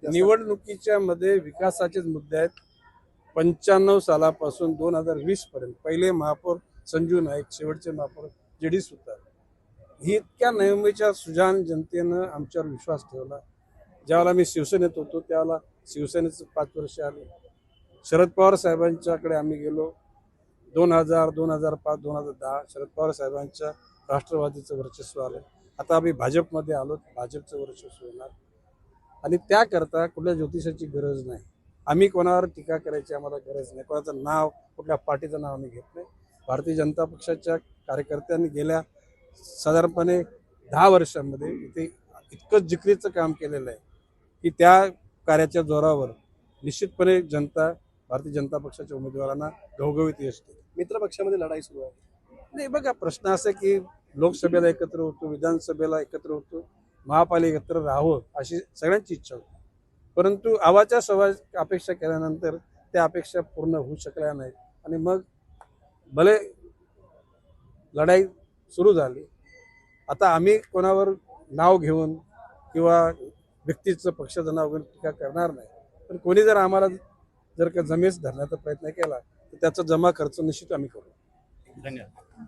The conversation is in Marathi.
निवडणुकीच्या मध्ये विकासाचेच मुद्दे आहेत. 95 सालापासून 2020 पर्यंत पहिले महापौर संजू नाईक, शेवटचे महापौर JD सुतार, ही इतक्या नेहमीच्या सुजाण जनतेनं आमच्यावर विश्वास ठेवला. ज्यावेळेला मी शिवसेनेत होतो त्यावेळेला शिवसेनेचं 5 वर्ष आले. शरद पवार साहेबांच्याकडे आम्ही गेलो. 2000, 2005, 2010 शरद पवार साहेबांच्या राष्ट्रवादीचं वर्चस्व आलं. आता आम्ही भाजपमध्ये आलो, भाजपचं वर्चस्व होणार. आणि त्याकरता कुठल्या ज्योतिषाची गरज नाही. आम्ही कोणावर टीका करायची आम्हाला गरज नाही. कोणाचं नाव, कुठल्या पार्टीचं नाव आम्ही घेत नाही. भारतीय जनता पक्षाच्या कार्यकर्त्यांनी गेल्या साधारणपणे 10 वर्षांमध्ये इथे इतकं जिकरीचं काम केलेलं आहे की त्या कार्याच्या जोरावर निश्चितपणे जनता भारतीय जनता पक्षाच्या उमेदवारांना घवघवीत यश देते. मित्र पक्षामध्ये लढाई सुरू आहे. नाही बघा, प्रश्न असा की लोकसभेला एकत्र होतो, विधानसभेला एकत्र होतो, महापालिका एकत्र राहावं अशी सगळ्यांची इच्छा होती. परंतु आवाच्या सवा अपेक्षा केल्यानंतर त्या अपेक्षा पूर्ण होऊ शकल्या नाहीत आणि मग भले लढाई सुरू झाली. आता आम्ही कोणावर नाव घेऊन किंवा व्यक्तीचं पक्षाचं नाव घेऊन टीका करणार नाही. पण कोणी जर आम्हाला जर का जमेस धरण्याचा प्रयत्न केला तर त्याचा जमा खर्च निश्चित आम्ही करू. धन्यवाद.